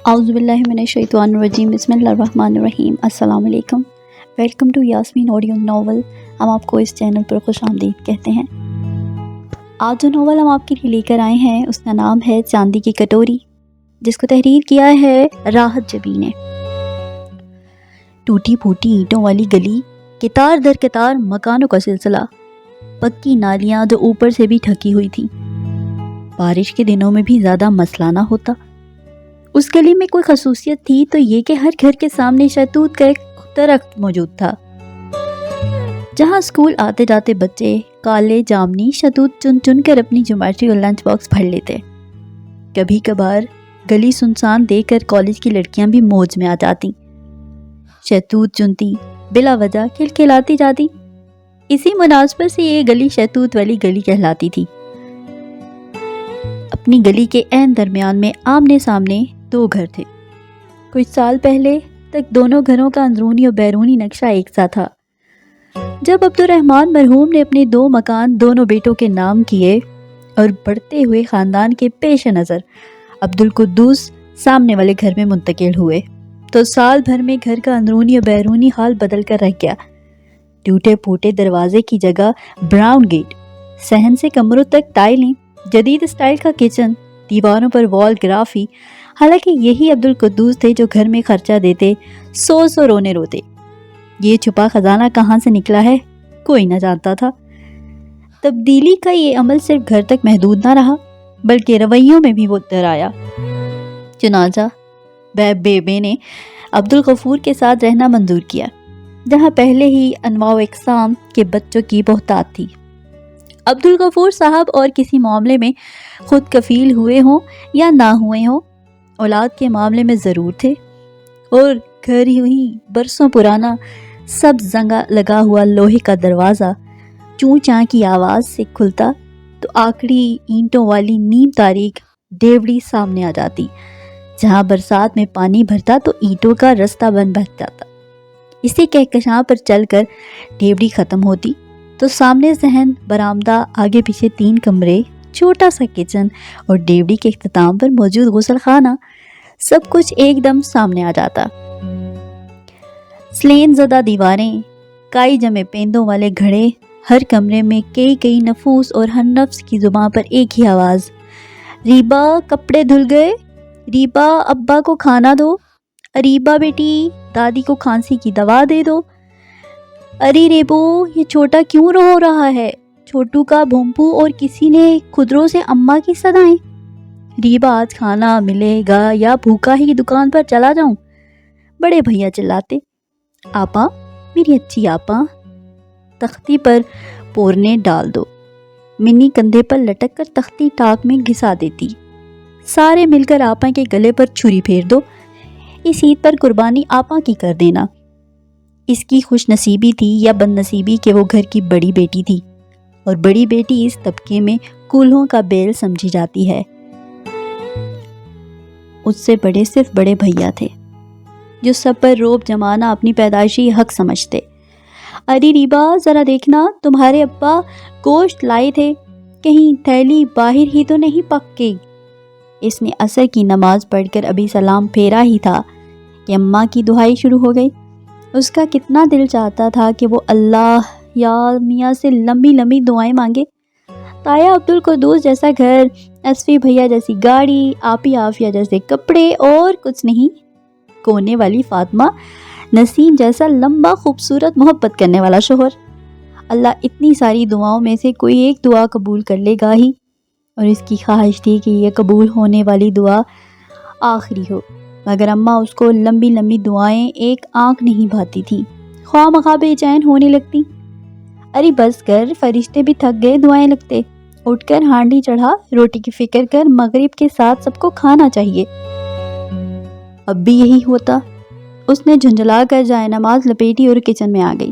اعوذ باللہ من الشیطان الرجیم بسم اللہ الرحمن الرحیم السلام علیکم۔ Welcome to Yasmin audio novel. ہم آپ کو اس چینل پر خوش آمدید کہتے ہیں۔ آج جو ناول ہم آپ کے لیے لے کر آئے ہیں اس کا نام ہے چاندی کی کٹوری، جس کو تحریر کیا ہے راحت جبی نے۔ ٹوٹی پھوٹی اینٹوں والی گلی، قطار در قطار مکانوں کا سلسلہ، پکی نالیاں جو اوپر سے بھی ڈھکی ہوئی تھی۔ بارش کے دنوں میں بھی زیادہ مسئلہ نہ ہوتا۔ اس گلی میں کوئی خصوصیت تھی تو یہ کہ ہر گھر کے سامنے شہتوت کا ایک درخت موجود تھا، جہاں اسکول آتے جاتے بچے کالے جامنی شہتوت چن چن کر اپنی جیومیٹری اور لنچ باکس بھر لیتے۔ کبھی کبھار گلی سنسان دیکھ کر کالج کی لڑکیاں بھی موج میں آ جاتی، شہتوت چنتی، بلا وجہ کھلکھلاتی جاتی۔ اسی مناسبت سے یہ گلی شہتوت والی گلی کہلاتی تھی۔ اپنی گلی کے عین درمیان میں آمنے سامنے دو گھر تھے۔ کچھ سال پہلے تک دونوں گھروں کا اندرونی اور بیرونی نقشہ ایک سا تھا۔ جب عبدالرحمن مرحوم نے اپنے دو مکان دونوں بیٹوں کے نام کیے اور بڑھتے ہوئے خاندان کے پیش نظر عبدالقدوس سامنے والے گھر میں منتقل ہوئے تو سال بھر میں گھر کا اندرونی اور بیرونی حال بدل کر رہ گیا۔ ٹوٹے پھوٹے دروازے کی جگہ براؤن گیٹ، صحن سے کمروں تک ٹائلیں، جدید اسٹائل کا کچن، دیواروں پر وال گرافی۔ حالانکہ یہی عبدالقدوس تھے جو گھر میں خرچہ دیتے، سو رونے روتے۔ یہ چھپا خزانہ کہاں سے نکلا ہے کوئی نہ جانتا تھا۔ تبدیلی کا یہ عمل صرف گھر تک محدود نہ رہا بلکہ رویوں میں بھی وہ در آیا۔ چنانچہ بیبے نے عبدالغفور کے ساتھ رہنا منظور کیا، جہاں پہلے ہی انواع و اقسام کے بچوں کی بہتات تھی۔ عبدالغفور صاحب اور کسی معاملے میں خود کفیل ہوئے ہوں یا نہ ہوئے ہوں، اولاد کے معاملے میں ضرور تھے، اور گھر ہی برسوں پرانا سب زنگا لگا ہوا لوہے کا دروازہ چوں چاں کی آواز سے کھلتا تو آکڑی اینٹوں والی نیم تاریک ڈیوڑی سامنے آ جاتی، جہاں برسات میں پانی بھرتا تو اینٹوں کا رستہ بن بچ جاتا۔ اسی کہکشاں پر چل کر ڈیوڑی ختم ہوتی تو سامنے صحن، برآمدہ، آگے پیچھے 3 کمرے، چھوٹا سا کچن اور ڈیوڑی کے اختتام پر موجود غسل خانہ، سب کچھ ایک دم سامنے آ جاتا۔ سلین زدہ دیواریں، کائی جمے پیندوں والے گھڑے، ہر کمرے میں کئی نفوس اور ہر نفس کی زبان پر ایک ہی آواز، ریبا کپڑے دھل گئے، ریبا ابا کو کھانا دو، اریبا بیٹی دادی کو کھانسی کی دوا دے دو، اری ریبو یہ چھوٹا کیوں رو رہا ہے، چھوٹو کا بھومپو، اور کسی نے خودرو سے اماں کی صدائیں، ریبا آج کھانا ملے گا یا بھوکا ہی دکان پر چلا جاؤں۔ بڑے بھیا چلاتے، آپا میری اچھی آپا تختی پر پورنے ڈال دو۔ منی کندھے پر لٹک کر تختی ٹاک میں گھسا دیتی۔ سارے مل کر آپا کے گلے پر چھری پھیر دو، اس عید پر قربانی آپا کی کر دینا۔ اس کی خوش نصیبی تھی یا بد نصیبی کہ وہ گھر کی بڑی بیٹی تھی، اور بڑی بیٹی اس طبقے میں کولہوں کا بیل سمجھی جاتی ہے۔ اس سے بڑے صرف بڑے بھیا تھے جو سب پر روب جمانا اپنی پیدائشی حق سمجھتے۔ اری ریبا ذرا دیکھنا تمہارے ابا گوشت لائے تھے، کہیں تھیلی باہر ہی تو نہیں پک گئی۔ اس نے عصر کی نماز پڑھ کر ابھی سلام پھیرا ہی تھا کہ اماں کی دعائی شروع ہو گئی۔ اس کا کتنا دل چاہتا تھا کہ وہ اللہ یا میاں سے لمبی دعائیں مانگے۔ تایا عبدالقدوس جیسا گھر، اسفی بھیا جیسی گاڑی، آپی عافیہ جیسے کپڑے، اور کچھ نہیں، کونے والی فاطمہ نسیم جیسا لمبا خوبصورت محبت کرنے والا شوہر۔ اللہ اتنی ساری دعاؤں میں سے کوئی ایک دعا قبول کر لے گا ہی، اور اس کی خواہش تھی کہ یہ قبول ہونے والی دعا آخری ہو، مگر اماں اس کو لمبی دعائیں ایک آنکھ نہیں بھاتی تھی، خواہ مخواہ بے چین ہونے لگتی۔ ارے بس کر، فرشتے بھی تھک گئے دعائیں لگتے، اٹھ کر ہانڈی چڑھا، روٹی کی فکر کر، مغرب کے ساتھ سب کو کھانا چاہیے۔ اب بھی یہی ہوتا۔ اس نے جھنجھلا کر جائے نماز لپیٹی اور کچن میں آ گئی۔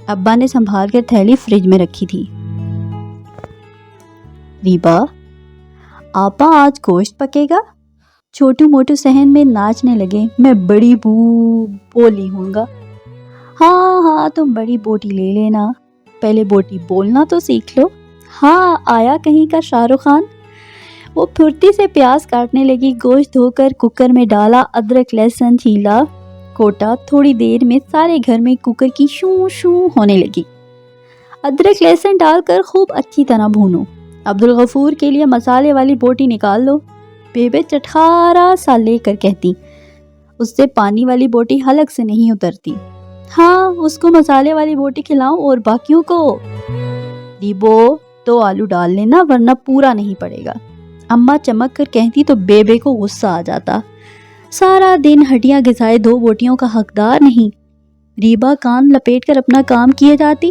ابا نے سنبھال کر تھیلی فریج میں رکھی تھی۔ ریبا آپا آج گوشت پکے گا؟ چھوٹو موٹو صحن میں ناچنے لگے۔ میں بڑی بولی ہوں گا۔ ہاں تم بڑی بوٹی لے لینا، پہلے بوٹی بولنا تو سیکھ لو۔ ہاں آیا کہیں کا شاہ رخ خان۔ وہ پھرتی سے پیاز کاٹنے لگی، گوشت دھوکر کوکر میں ڈالا، ادرک لہسن چھیلا، کوٹا۔ تھوڑی دیر میں سارے گھر میں کوکر کی شوں شوں ہونے لگی۔ ادرک لہسن ڈال کر خوب اچھی طرح بھونو۔ عبدالغفور کے لیے مسالے والی بوٹی نکال لو، بیبے چٹخارا سا لے کر کہتی۔ اس سے پانی والی بوٹی حلق سے نہیں اترتی۔ ہاں، اس کو مسالے والی بوٹی کھلاؤں اور باقیوں کو؟ ریبو، 2 آلو ڈال لینا ورنہ پورا نہیں پڑے گا۔ اماں چمک کر کہتی تو بیبے کو غصہ آ جاتا۔ سارا دن ہڈیاں گھسائے 2 بوٹیوں کا حقدار نہیں۔ ریبا کان لپیٹ کر اپنا کام کیے جاتی۔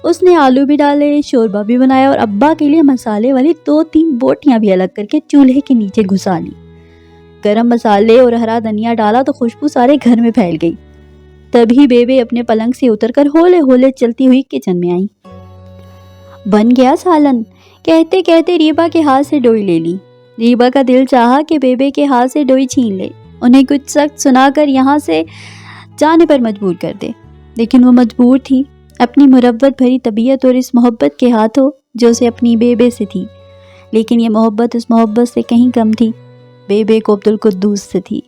اس نے آلو بھی ڈالے، شوربہ بھی بنایا اور ابا کے لیے مسالے والی 2-3 بوٹیاں بھی الگ کر کے چولہے کے نیچے گھسا لی۔ گرم مسالے اور ہرا دھنیا ڈالا تو خوشبو سارے گھر میں پھیل گئی۔ تبھی بیبے اپنے پلنگ سے اتر کر ہولے ہولے چلتی ہوئی کچن میں آئی۔ بن گیا سالن، کہتے کہتے ریبا کے ہاتھ سے ڈوئی لے لی۔ ریبا کا دل چاہا کہ بیبے کے ہاتھ سے ڈوئی چھین لے، انہیں کچھ سخت سنا کر یہاں سے جانے پر مجبور کر دے، لیکن وہ مجبور تھی اپنی مروت بھری طبیعت اور اس محبت کے ہاتھوں جو اسے اپنی بیبے سے تھی۔ لیکن یہ محبت اس محبت سے کہیں کم تھی، بیبے کو عبدالقدوس سے تھی۔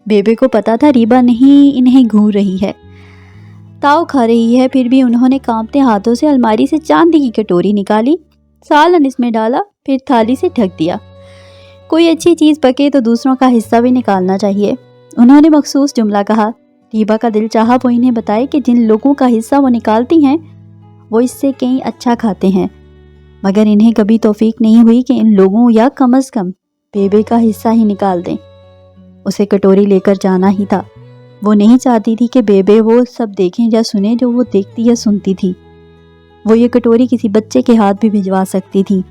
بیبے کو پتا تھا ریبا نہیں انہیں گھور رہی ہے، تاؤ کھا رہی ہے، پھر بھی انہوں نے کانپتے ہاتھوں سے الماری سے چاندی کی کٹوری نکالی، سالن اس میں ڈالا، پھر تھالی سے ڈھک دیا۔ کوئی اچھی چیز پکے تو دوسروں کا حصہ بھی نکالنا چاہیے، انہوں نے مخصوص جملہ کہا۔ ریبا کا دل چاہا وہ انہیں بتائے کہ جن لوگوں کا حصہ وہ نکالتی ہیں وہ اس سے کہیں اچھا کھاتے ہیں، مگر انہیں کبھی توفیق نہیں ہوئی کہ ان لوگوں یا کم از کم بیبے کا حصہ ہی نکال دیں۔ اسے کٹوری لے کر جانا ہی تھا۔ وہ نہیں چاہتی تھی کہ بیبے وہ سب دیکھیں یا سنیں جو وہ دیکھتی یا سنتی تھی۔ وہ یہ کٹوری کسی بچے کے ہاتھ بھی بھجوا سکتی تھی،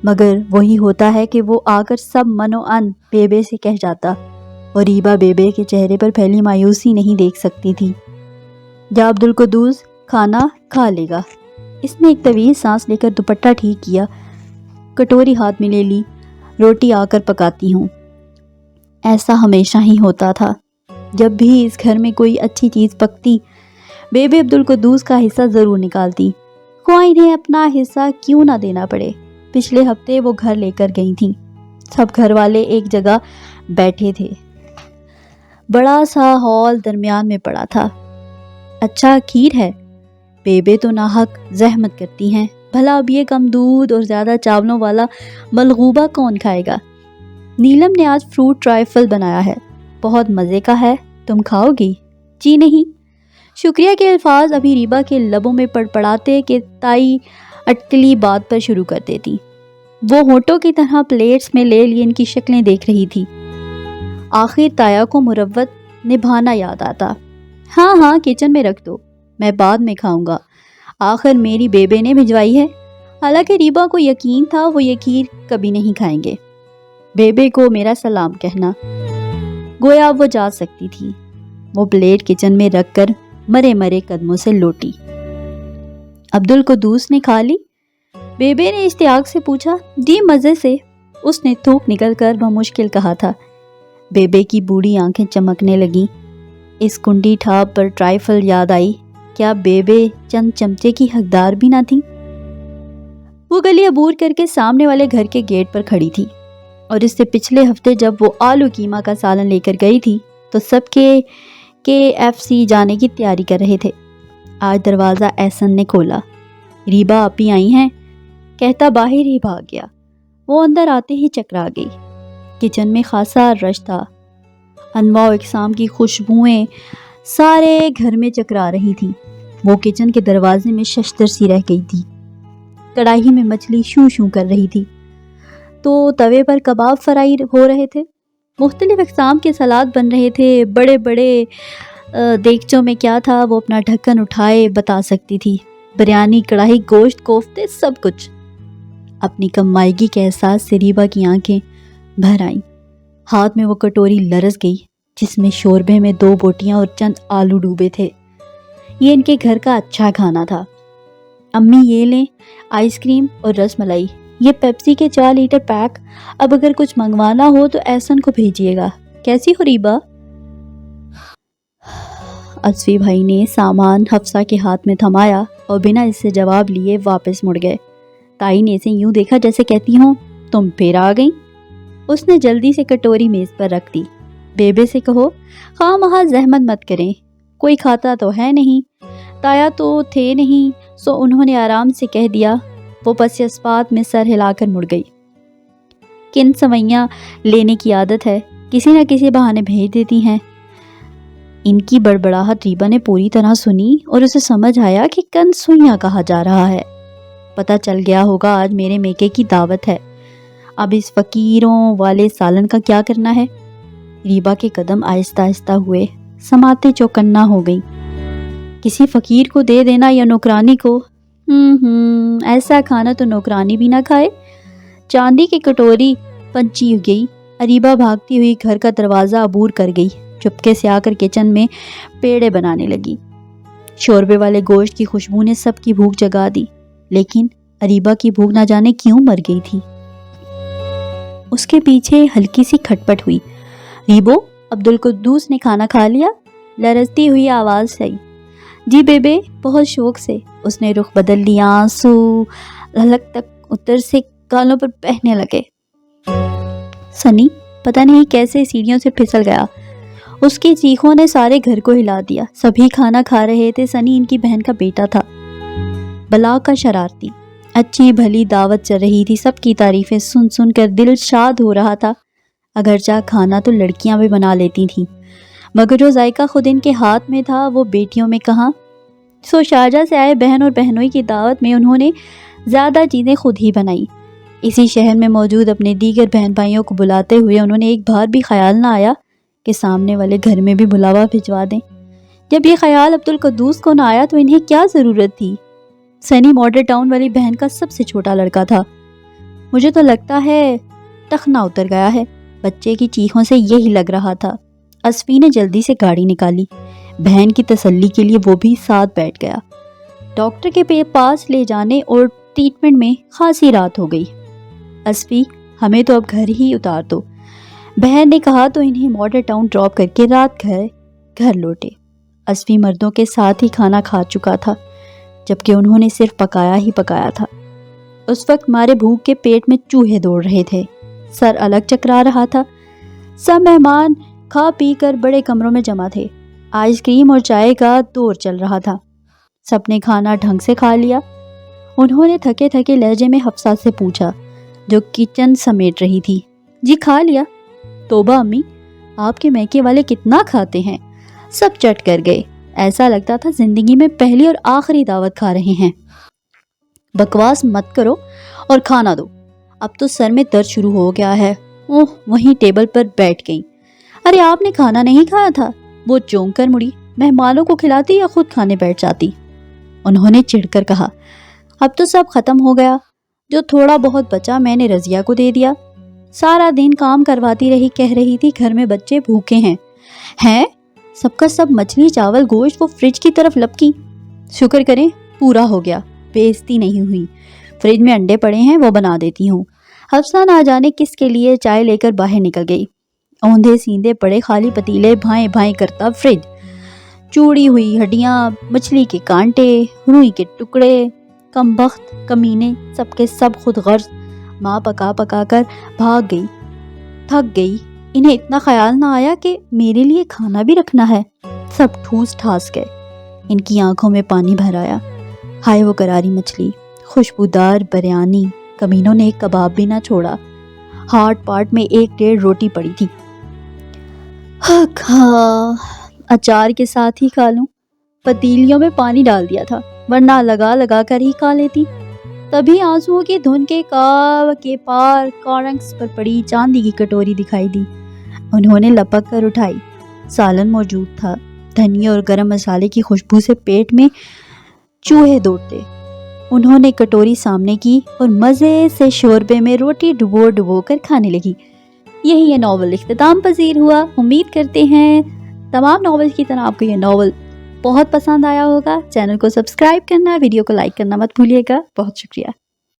مگر وہی ہوتا ہے کہ وہ آ کر سب من و ان بیبے سے کہہ جاتا، اور ریبا بیبے کے چہرے پر پھیلی مایوسی نہیں دیکھ سکتی تھی۔ جا عبدالقدوس، کھانا کھا لے گا۔ اس نے ایک طویل سانس لے کر دوپٹہ ٹھیک کیا، کٹوری ہاتھ میں لے لی۔ روٹی آ کر پکاتی ہوں۔ ایسا ہمیشہ ہی ہوتا تھا، جب بھی اس گھر میں کوئی اچھی چیز پکتی بیبے عبدالقدوس کا حصہ ضرور نکالتی، خواہ انہیں اپنا حصہ کیوں نہ دینا پڑے۔ پچھلے ہفتے وہ گھر لے کر گئی تھیں، سب گھر والے ایک جگہ بیٹھے تھے، بڑا سا ہال درمیان میں پڑا تھا۔ اچھا کھیر ہے، بیبے تو ناحق زحمت کرتی ہیں، بھلا اب یہ کم دودھ اور زیادہ چاولوں والا ملغوبہ کون کھائے گا؟ نیلم نے آج فروٹ ٹرائفل بنایا ہے، بہت مزے کا ہے، تم کھاؤ گی؟ جی نہیں۔ شکریہ کے الفاظ ابھی ریبا کے لبوں میں پڑپڑاتے کہ تائی اٹکلی بات پر شروع کر دیتی۔ وہ ہونٹوں کی طرح پلیٹس میں لے لی ان کی شکلیں دیکھ رہی تھی۔ آخر تایا کو مروت نبھانا یاد آتا۔ ہاں ہاں، کچن میں رکھ دو، میں بعد میں کھاؤں گا، آخر میری بیبے نے بھجوائی ہے۔ حالانکہ ریبا کو یقین تھا وہ یہ کھیر کبھی نہیں کھائیں گے۔ بیبے کو میرا سلام کہنا۔ گویا وہ جا سکتی تھی۔ وہ پلیٹ کچن میں رکھ کر مرے مرے قدموں سے لوٹی۔ عبدالقدوس نے کھا لی؟ بیبے نے اشتیاق سے پوچھا۔ جی مزے سے، اس نے تھوک نکل کر بمشکل کہا تھا۔ بیبے کی بوڑھی آنکھیں چمکنے لگیں۔ اس کنڈی ٹھاپ پر ٹرائفل یاد آئی۔ کیا بیبے چند چمچے کی حقدار بھی نہ تھی؟ وہ گلی عبور کر کے سامنے والے گھر کے گیٹ پر کھڑی تھی، اور اس سے پچھلے ہفتے جب وہ آلو قیمہ کا سالن لے کر گئی تھی تو سب کے KFC جانے کی تیاری کر رہے تھے۔ آج دروازہ احسن نے کھولا۔ ریبا آپی آئی ہیں، کہتا باہر ہی بھاگ گیا۔ وہ اندر آتے ہی چکرا گئی۔ کچن میں خاصا رش تھا، انواع و اقسام کی خوشبوئیں سارے گھر میں چکرا رہی تھیں۔ وہ کچن کے دروازے میں ششدر سی رہ گئی تھی۔ کڑاہی میں مچھلی شوں شوں کر رہی تھی تو توے پر کباب فرائی ہو رہے تھے، مختلف اقسام کے سلاد بن رہے تھے۔ بڑے بڑے دیگچوں میں کیا تھا وہ اپنا ڈھکن اٹھائے بتا سکتی تھی۔ بریانی، کڑاہی، گوشت، کوفتے، سب کچھ۔ اپنی کم مائگی کے احساس سے ریبا کی آنکھیں بھر آئیں۔ ہاتھ میں وہ کٹوری لرز گئی جس میں شوربے میں 2 بوٹیاں اور چند آلو ڈوبے تھے۔ یہ ان کے گھر کا اچھا کھانا تھا۔ امی یہ لیں، آئس کریم اور رس ملائی، یہ پیپسی کے 4 لیٹر پیک، اب اگر کچھ منگوانا ہو تو احسن کو بھیجیے گا۔ کیسی ہو ریبا؟ اصفی بھائی نے سامان حفصہ کے ہاتھ میں تھمایا اور بنا اس سے جواب لیے واپس مڑ گئے۔ تائی نے اسے یوں دیکھا جیسے کہتی ہوں تم پھر آ گئی۔ اس نے جلدی سے کٹوری میز پر رکھ دی۔ بیبے سے کہو خواہ مخواہ زحمت مت کریں، کوئی کھاتا تو ہے نہیں، تایا تو تھے نہیں، سو انہوں نے آرام سے کہہ دیا۔ وہ پس اسپات میں سر ہلا کر مڑ گئی۔ کن سوئیاں لینے کی عادت ہے، کسی نہ کسی بہانے بھیج دیتی ہیں۔ ان کی بڑبڑاہٹ ریبا نے پوری طرح سنی اور اسے سمجھ آیا کہ کن سوئیاں کہا جا رہا ہے۔ پتہ چل گیا ہوگا آج میرے میکے کی دعوت ہے، اب اس فقیروں والے سالن کا کیا کرنا ہے۔ ریبا کے قدم آہستہ آہستہ ہوئے، سماعتیں چوکنا ہو گئیں۔ کسی فقیر کو دے دینا یا نوکرانی کو، ایسا کھانا تو نوکرانی بھی نہ کھائے۔ چاندی کی کٹوری پنچی گئی۔ ریبا بھاگتی ہوئی گھر کا دروازہ عبور کر گئی، چپکے سے آ کر کچن میں پیڑے بنانے لگی۔ شوربے والے گوشت کی خوشبو نے سب کی بھوک جگا دی، لیکن ریبا کی بھوک نہ جانے کیوں مر گئی تھی۔ اس کے پیچھے ہلکی سی کھٹپٹ ہوئی۔ ریبو، عبدالقدوس نے کھانا کھا لیا؟ لرزتی ہوئی آواز آئی۔ جی بیبے، بہت شوق سے۔ اس نے رخ بدل لیا، آنسو حلق تک اتر سے گالوں پر بہنے لگے۔ سنی پتہ نہیں کیسے سیڑھیوں سے پھسل گیا۔ اس کی چیخوں نے سارے گھر کو ہلا دیا۔ سبھی کھانا کھا رہے تھے۔ سنی ان کی بہن کا بیٹا تھا، بلا کا شرارتی۔ اچھی بھلی دعوت چل رہی تھی، سب کی تعریفیں سن سن کر دل شاد ہو رہا تھا۔ اگرچہ کھانا تو لڑکیاں بھی بنا لیتی تھیں، مگر جو ذائقہ خود ان کے ہاتھ میں تھا وہ بیٹیوں میں کہاں۔ سو شارجہ سے آئے بہن اور بہنوئی کی دعوت میں انہوں نے زیادہ چیزیں خود ہی بنائی۔ اسی شہر میں موجود اپنے دیگر بہن بھائیوں کو بلاتے ہوئے انہوں نے ایک بار بھی خیال نہ آیا کہ سامنے والے گھر میں بھی بلاوا بھجوا دیں۔ جب یہ خیال عبدالقدوس کو نہ آیا تو انہیں کیا ضرورت تھی؟ سنی ماڈل ٹاؤن والی بہن کا سب سے چھوٹا لڑکا تھا۔ مجھے تو لگتا ہے ٹخنا اتر گیا ہے، بچے کی چیخوں سے یہی لگ رہا تھا۔ اصفی نے جلدی سے گاڑی نکالی، بہن کی تسلی کے لیے وہ بھی ساتھ بیٹھ گیا۔ ڈاکٹر کے پاس لے جانے اور ٹریٹمنٹ میں خاصی رات ہو گئی۔ اصفی، ہمیں تو اب گھر ہی اتار دو، بہن نے کہا تو انہیں ماڈل ٹاؤن ڈراپ کر کے رات گھر لوٹے۔ اصفی مردوں کے ساتھ ہی کھانا کھا چکا تھا، جبکہ انہوں نے صرف پکایا ہی پکایا تھا۔ اس وقت مارے بھوک کے پیٹ میں چوہے دوڑ رہے تھے، سر الگ چکرا رہا تھا۔ سب مہمان کھا پی کر بڑے کمروں میں جمع تھے۔ آئس کریم اور چائے کا دور چل رہا تھا۔ سب نے کھانا ڈھنگ سے کھا لیا۔ انہوں نے تھکے تھکے لہجے میں حفصہ سے پوچھا، جو کچن سمیٹ رہی تھی۔ جی کھا لیا؟ توبہ امی، آپ کے میکے والے کتنا کھاتے ہیں۔ سب چٹ کر گئے، ایسا لگتا تھا زندگی میں پہلی اور آخری دعوت کھا رہے ہیں۔ بکواس مت کرو اور کھانا دو، اب تو سر میں درد شروع ہو گیا ہے۔ وہیں ٹیبل پر بیٹھ گئی۔ ارے آپ نے کھانا نہیں کھایا تھا؟ وہ چونک کر مڑی۔ مہمانوں کو کھلاتی یا خود کھانے بیٹھ جاتی؟ انہوں نے چڑھ کر کہا، اب تو سب ختم ہو گیا، جو تھوڑا بہت بچا میں نے رضیہ کو دے دیا۔ سارا دن کام کرواتی رہی، کہہ رہی تھی گھر میں بچے بھوکے ہیں۔ سب کا سب مچھلی چاول گوشت وہ فریج کی طرف لپکی۔ شکر کریں پورا ہو گیا، بےعزتی نہیں ہوئی۔ فریج میں انڈے پڑے ہیں، وہ بنا دیتی ہوں۔ حفصہ نہ جانے کس کے لیے چائے لے کر باہر نکل گئی۔ اوندھے سیندھے پڑے خالی پتیلے، بھائیں بھائیں کرتا فریج، چوڑی ہوئی ہڈیاں، مچھلی کے کانٹے، روئی کے ٹکڑے، کم بخت کمینے سب کے سب خود غرض۔ ماں پکا پکا کر بھاگ گئی، تھک گئی۔ انہیں اتنا خیال نہ آیا کہ میرے لیے کھانا بھی رکھنا ہے۔ سب ٹھوس ٹھاس گئے۔ ان کی آنکھوں میں پانی بھر آیا۔ ہائے وہ کراری مچھلی، خوشبودار بریانی، کمینوں نے ایک کباب بھی نہ چھوڑا۔ ہاٹ پاٹ میں 1.5 روٹی پڑی تھی۔ اچار کے ساتھ ہی کھا لوں، پتیلیوں میں پانی ڈال دیا تھا، ورنہ لگا لگا کر ہی کھا لیتی۔ تبھی آنسوؤں کی دھن کے پار کارنگس پر پڑی چاندی کی کٹوری دکھائی دی۔ انہوں نے لپک کر اٹھائی۔ سالن موجود تھا۔ دھنیا اور گرم مسالے کی خوشبو سے پیٹ میں چوہے دوڑتے۔ انہوں نے کٹوری سامنے کی اور مزے سے شوربے میں روٹی ڈبو ڈبو کر کھانے لگی۔ یہی یہ ناول اختتام پذیر ہوا۔ امید کرتے ہیں تمام ناول کی طرح آپ کو یہ ناول بہت پسند آیا ہوگا۔ چینل کو سبسکرائب کرنا، ویڈیو کو لائک کرنا مت بھولیے گا۔ بہت شکریہ۔